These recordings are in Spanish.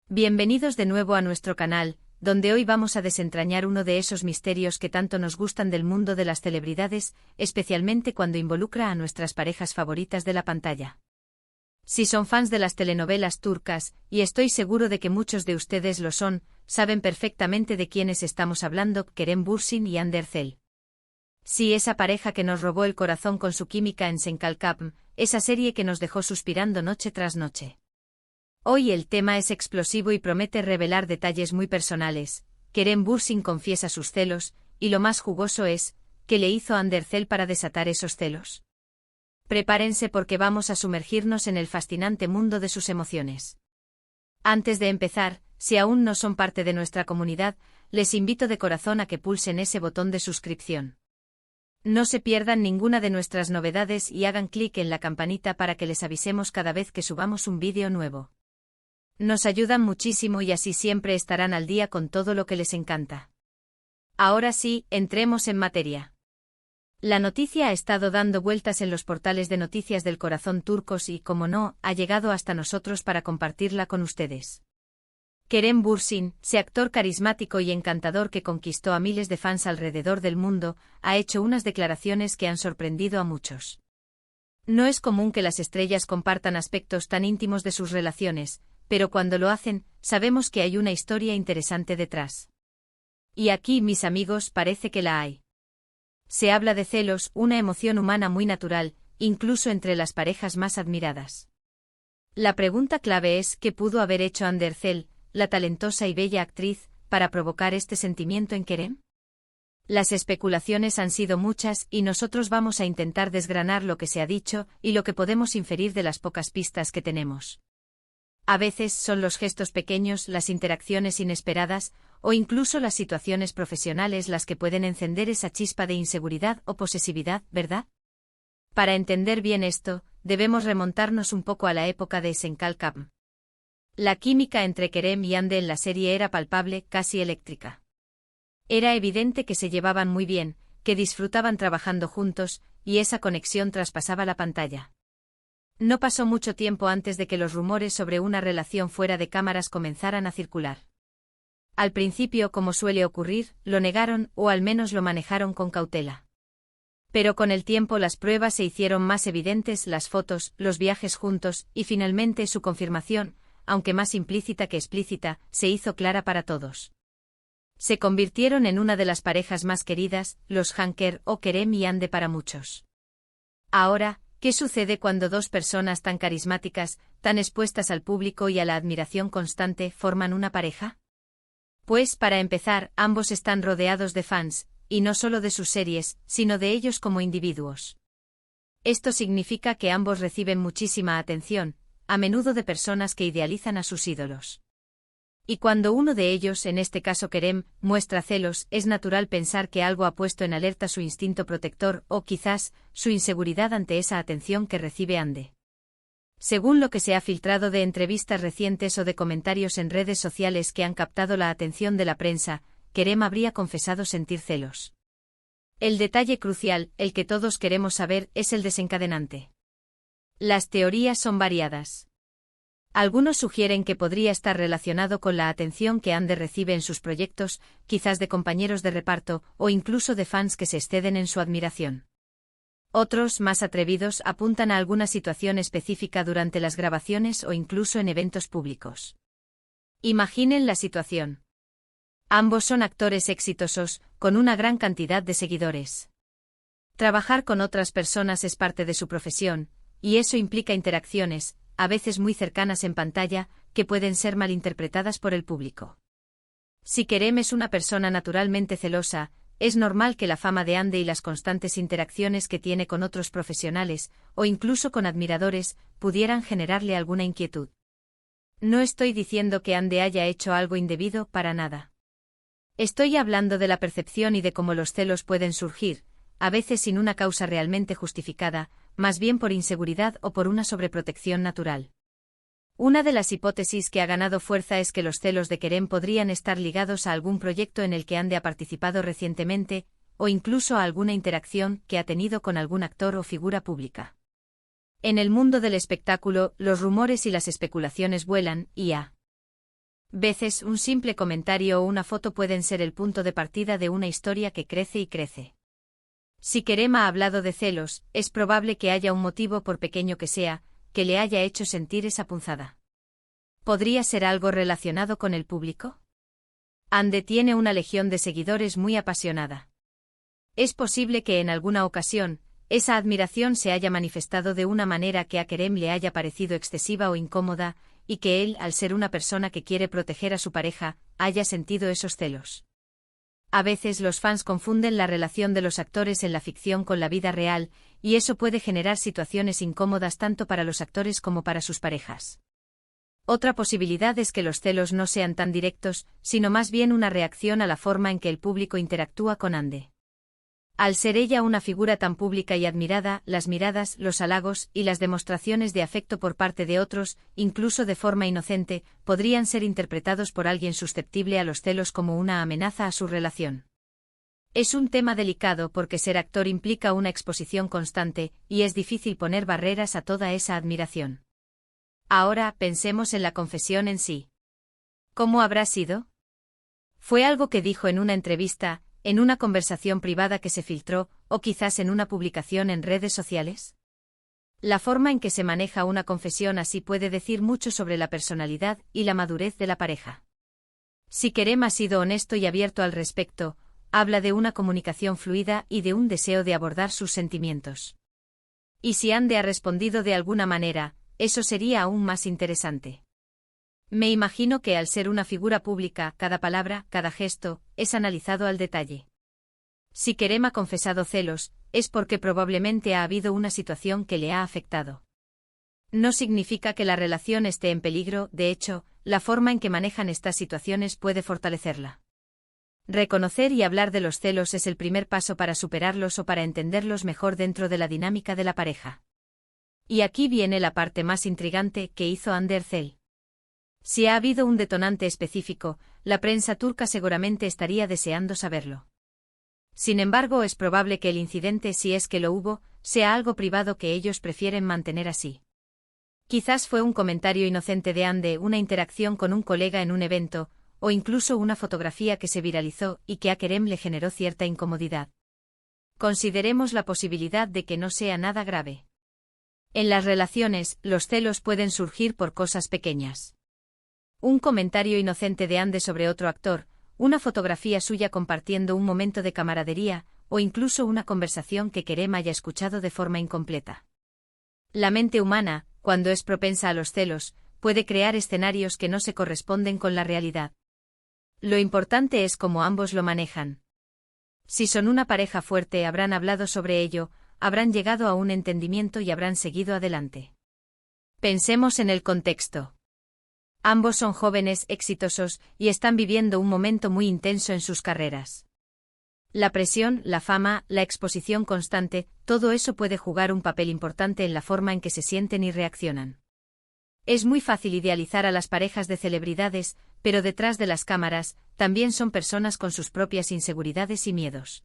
Bienvenidos de nuevo a nuestro canal, donde hoy vamos a desentrañar uno de esos misterios que tanto nos gustan del mundo de las celebridades, especialmente cuando involucra a nuestras parejas favoritas de la pantalla. Si son fans de las telenovelas turcas, y estoy seguro de que muchos de ustedes lo son, saben perfectamente de quiénes estamos hablando: Kerem Bürsin y Hande Erçel. Sí, esa pareja que nos robó el corazón con su química en Sen Kalkapm, esa serie que nos dejó suspirando noche tras noche. Hoy el tema es explosivo y promete revelar detalles muy personales. Kerem Bürsin confiesa sus celos, y lo más jugoso es, ¿qué le hizo Hande Erçel para desatar esos celos? Prepárense porque vamos a sumergirnos en el fascinante mundo de sus emociones. Antes de empezar, si aún no son parte de nuestra comunidad, les invito de corazón a que pulsen ese botón de suscripción. No se pierdan ninguna de nuestras novedades y hagan clic en la campanita para que les avisemos cada vez que subamos un vídeo nuevo. Nos ayudan muchísimo y así siempre estarán al día con todo lo que les encanta. Ahora sí, entremos en materia. La noticia ha estado dando vueltas en los portales de noticias del corazón turcos y, como no, ha llegado hasta nosotros para compartirla con ustedes. Kerem Bürsin, ese actor carismático y encantador que conquistó a miles de fans alrededor del mundo, ha hecho unas declaraciones que han sorprendido a muchos. No es común que las estrellas compartan aspectos tan íntimos de sus relaciones, pero cuando lo hacen, sabemos que hay una historia interesante detrás. Y aquí, mis amigos, parece que la hay. Se habla de celos, una emoción humana muy natural, incluso entre las parejas más admiradas. La pregunta clave es: ¿qué pudo haber hecho Hande Erçel, la talentosa y bella actriz, para provocar este sentimiento en Kerem? Las especulaciones han sido muchas y nosotros vamos a intentar desgranar lo que se ha dicho y lo que podemos inferir de las pocas pistas que tenemos. A veces son los gestos pequeños, las interacciones inesperadas, o incluso las situaciones profesionales las que pueden encender esa chispa de inseguridad o posesividad, ¿verdad? Para entender bien esto, debemos remontarnos un poco a la época de Sen Kalkapm. La química entre Kerem y Hande en la serie era palpable, casi eléctrica. Era evidente que se llevaban muy bien, que disfrutaban trabajando juntos, y esa conexión traspasaba la pantalla. No pasó mucho tiempo antes de que los rumores sobre una relación fuera de cámaras comenzaran a circular. Al principio, como suele ocurrir, lo negaron o al menos lo manejaron con cautela. Pero con el tiempo las pruebas se hicieron más evidentes, las fotos, los viajes juntos y finalmente su confirmación, aunque más implícita que explícita, se hizo clara para todos. Se convirtieron en una de las parejas más queridas, los Hanker o Kerem y Hande para muchos. Ahora, ¿qué sucede cuando dos personas tan carismáticas, tan expuestas al público y a la admiración constante, forman una pareja? Pues, para empezar, ambos están rodeados de fans, y no solo de sus series, sino de ellos como individuos. Esto significa que ambos reciben muchísima atención, a menudo de personas que idealizan a sus ídolos. Y cuando uno de ellos, en este caso Kerem, muestra celos, es natural pensar que algo ha puesto en alerta su instinto protector o, quizás, su inseguridad ante esa atención que recibe Hande. Según lo que se ha filtrado de entrevistas recientes o de comentarios en redes sociales que han captado la atención de la prensa, Kerem habría confesado sentir celos. El detalle crucial, el que todos queremos saber, es el desencadenante. Las teorías son variadas. Algunos sugieren que podría estar relacionado con la atención que Hande recibe en sus proyectos, quizás de compañeros de reparto, o incluso de fans que se exceden en su admiración. Otros, más atrevidos, apuntan a alguna situación específica durante las grabaciones o incluso en eventos públicos. Imaginen la situación. Ambos son actores exitosos, con una gran cantidad de seguidores. Trabajar con otras personas es parte de su profesión, y eso implica interacciones, a veces muy cercanas en pantalla, que pueden ser malinterpretadas por el público. Si Kerem es una persona naturalmente celosa, es normal que la fama de Hande y las constantes interacciones que tiene con otros profesionales, o incluso con admiradores, pudieran generarle alguna inquietud. No estoy diciendo que Hande haya hecho algo indebido, para nada. Estoy hablando de la percepción y de cómo los celos pueden surgir, a veces sin una causa realmente justificada, más bien por inseguridad o por una sobreprotección natural. Una de las hipótesis que ha ganado fuerza es que los celos de Kerem podrían estar ligados a algún proyecto en el que Hande ha participado recientemente, o incluso a alguna interacción que ha tenido con algún actor o figura pública. En el mundo del espectáculo, los rumores y las especulaciones vuelan, y Veces un simple comentario o una foto pueden ser el punto de partida de una historia que crece y crece. Si Kerem ha hablado de celos, es probable que haya un motivo, por pequeño que sea, que le haya hecho sentir esa punzada. ¿Podría ser algo relacionado con el público? Hande tiene una legión de seguidores muy apasionada. Es posible que en alguna ocasión, esa admiración se haya manifestado de una manera que a Kerem le haya parecido excesiva o incómoda, y que él, al ser una persona que quiere proteger a su pareja, haya sentido esos celos. A veces los fans confunden la relación de los actores en la ficción con la vida real, y eso puede generar situaciones incómodas tanto para los actores como para sus parejas. Otra posibilidad es que los celos no sean tan directos, sino más bien una reacción a la forma en que el público interactúa con Hande. Al ser ella una figura tan pública y admirada, las miradas, los halagos y las demostraciones de afecto por parte de otros, incluso de forma inocente, podrían ser interpretados por alguien susceptible a los celos como una amenaza a su relación. Es un tema delicado porque ser actor implica una exposición constante, y es difícil poner barreras a toda esa admiración. Ahora, pensemos en la confesión en sí. ¿Cómo habrá sido? ¿Fue algo que dijo en una entrevista, en una conversación privada que se filtró, o quizás en una publicación en redes sociales? La forma en que se maneja una confesión así puede decir mucho sobre la personalidad y la madurez de la pareja. Si Kerem ha sido honesto y abierto al respecto, habla de una comunicación fluida y de un deseo de abordar sus sentimientos. Y si Hande ha respondido de alguna manera, eso sería aún más interesante. Me imagino que al ser una figura pública, cada palabra, cada gesto, es analizado al detalle. Si Kerem ha confesado celos, es porque probablemente ha habido una situación que le ha afectado. No significa que la relación esté en peligro, de hecho, la forma en que manejan estas situaciones puede fortalecerla. Reconocer y hablar de los celos es el primer paso para superarlos o para entenderlos mejor dentro de la dinámica de la pareja. Y aquí viene la parte más intrigante que hizo Hande Erçel. Si ha habido un detonante específico, la prensa turca seguramente estaría deseando saberlo. Sin embargo, es probable que el incidente, si es que lo hubo, sea algo privado que ellos prefieren mantener así. Quizás fue un comentario inocente de Hande, una interacción con un colega en un evento, o incluso una fotografía que se viralizó y que a Kerem le generó cierta incomodidad. Consideremos la posibilidad de que no sea nada grave. En las relaciones, los celos pueden surgir por cosas pequeñas. Un comentario inocente de Hande sobre otro actor, una fotografía suya compartiendo un momento de camaradería, o incluso una conversación que Kerem haya escuchado de forma incompleta. La mente humana, cuando es propensa a los celos, puede crear escenarios que no se corresponden con la realidad. Lo importante es cómo ambos lo manejan. Si son una pareja fuerte, habrán hablado sobre ello, habrán llegado a un entendimiento y habrán seguido adelante. Pensemos en el contexto. Ambos son jóvenes, exitosos, y están viviendo un momento muy intenso en sus carreras. La presión, la fama, la exposición constante, todo eso puede jugar un papel importante en la forma en que se sienten y reaccionan. Es muy fácil idealizar a las parejas de celebridades, pero detrás de las cámaras, también son personas con sus propias inseguridades y miedos.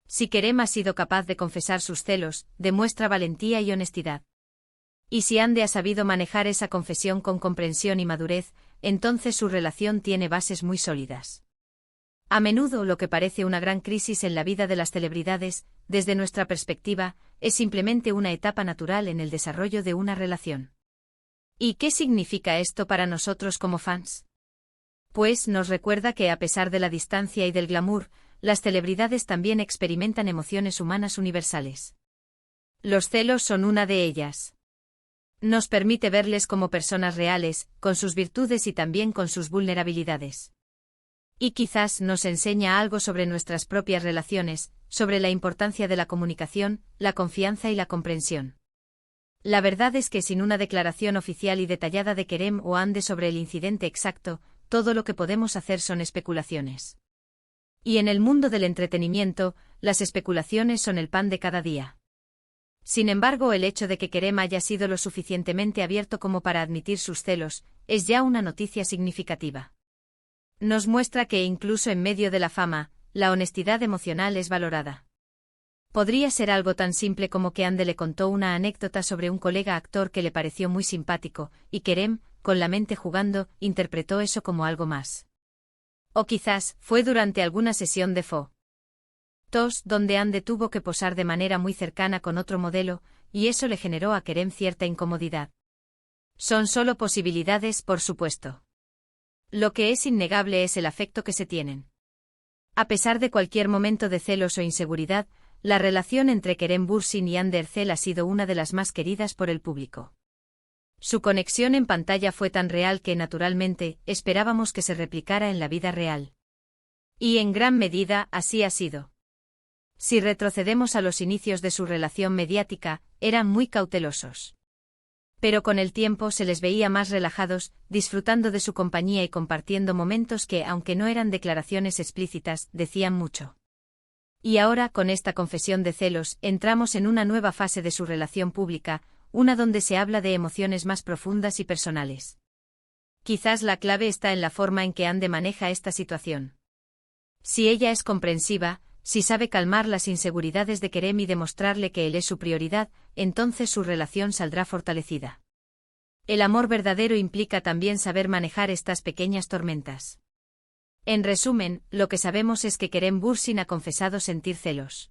Si Kerem ha sido capaz de confesar sus celos, demuestra valentía y honestidad. Y si Hande ha sabido manejar esa confesión con comprensión y madurez, entonces su relación tiene bases muy sólidas. A menudo lo que parece una gran crisis en la vida de las celebridades, desde nuestra perspectiva, es simplemente una etapa natural en el desarrollo de una relación. ¿Y qué significa esto para nosotros como fans? Pues nos recuerda que a pesar de la distancia y del glamour, las celebridades también experimentan emociones humanas universales. Los celos son una de ellas. Nos permite verles como personas reales, con sus virtudes y también con sus vulnerabilidades. Y quizás nos enseña algo sobre nuestras propias relaciones, sobre la importancia de la comunicación, la confianza y la comprensión. La verdad es que sin una declaración oficial y detallada de Kerem o Hande sobre el incidente exacto, todo lo que podemos hacer son especulaciones. Y en el mundo del entretenimiento, las especulaciones son el pan de cada día. Sin embargo, el hecho de que Kerem haya sido lo suficientemente abierto como para admitir sus celos, es ya una noticia significativa. Nos muestra que incluso en medio de la fama, la honestidad emocional es valorada. Podría ser algo tan simple como que Hande le contó una anécdota sobre un colega actor que le pareció muy simpático, y Kerem, con la mente jugando, interpretó eso como algo más. O quizás, fue durante alguna sesión de fotos donde Ande tuvo que posar de manera muy cercana con otro modelo, y eso le generó a Kerem cierta incomodidad. Son solo posibilidades, por supuesto. Lo que es innegable es el afecto que se tienen. A pesar de cualquier momento de celos o inseguridad, la relación entre Kerem Bürsin y Hande Erçel ha sido una de las más queridas por el público. Su conexión en pantalla fue tan real que, naturalmente, esperábamos que se replicara en la vida real. Y en gran medida, así ha sido. Si retrocedemos a los inicios de su relación mediática, eran muy cautelosos. Pero con el tiempo se les veía más relajados, disfrutando de su compañía y compartiendo momentos que, aunque no eran declaraciones explícitas, decían mucho. Y ahora, con esta confesión de celos, entramos en una nueva fase de su relación pública, una donde se habla de emociones más profundas y personales. Quizás la clave está en la forma en que Hande maneja esta situación. Si ella es comprensiva, si sabe calmar las inseguridades de Kerem y demostrarle que él es su prioridad, entonces su relación saldrá fortalecida. El amor verdadero implica también saber manejar estas pequeñas tormentas. En resumen, lo que sabemos es que Kerem Bürsin ha confesado sentir celos.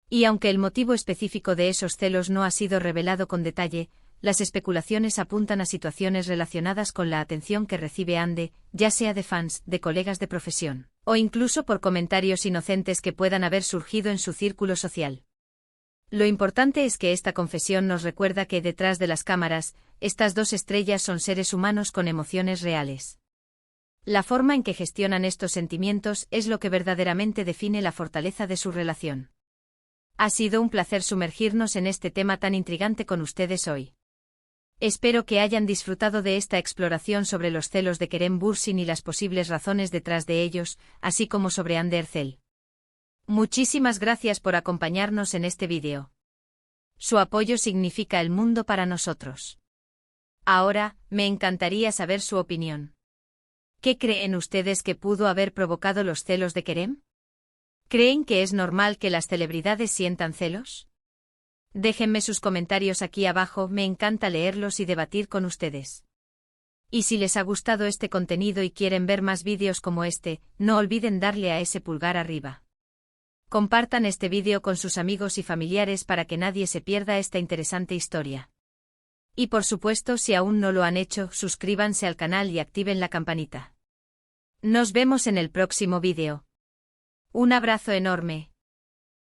Y aunque el motivo específico de esos celos no ha sido revelado con detalle, las especulaciones apuntan a situaciones relacionadas con la atención que recibe Hande, ya sea de fans, de colegas de profesión, o incluso por comentarios inocentes que puedan haber surgido en su círculo social. Lo importante es que esta confesión nos recuerda que detrás de las cámaras, estas dos estrellas son seres humanos con emociones reales. La forma en que gestionan estos sentimientos es lo que verdaderamente define la fortaleza de su relación. Ha sido un placer sumergirnos en este tema tan intrigante con ustedes hoy. Espero que hayan disfrutado de esta exploración sobre los celos de Kerem Bürsin y las posibles razones detrás de ellos, así como sobre Hande Erçel. Muchísimas gracias por acompañarnos en este vídeo. Su apoyo significa el mundo para nosotros. Ahora, me encantaría saber su opinión. ¿Qué creen ustedes que pudo haber provocado los celos de Kerem? ¿Creen que es normal que las celebridades sientan celos? Déjenme sus comentarios aquí abajo, me encanta leerlos y debatir con ustedes. Y si les ha gustado este contenido y quieren ver más vídeos como este, no olviden darle a ese pulgar arriba. Compartan este vídeo con sus amigos y familiares para que nadie se pierda esta interesante historia. Y por supuesto, si aún no lo han hecho, suscríbanse al canal y activen la campanita. Nos vemos en el próximo vídeo. Un abrazo enorme.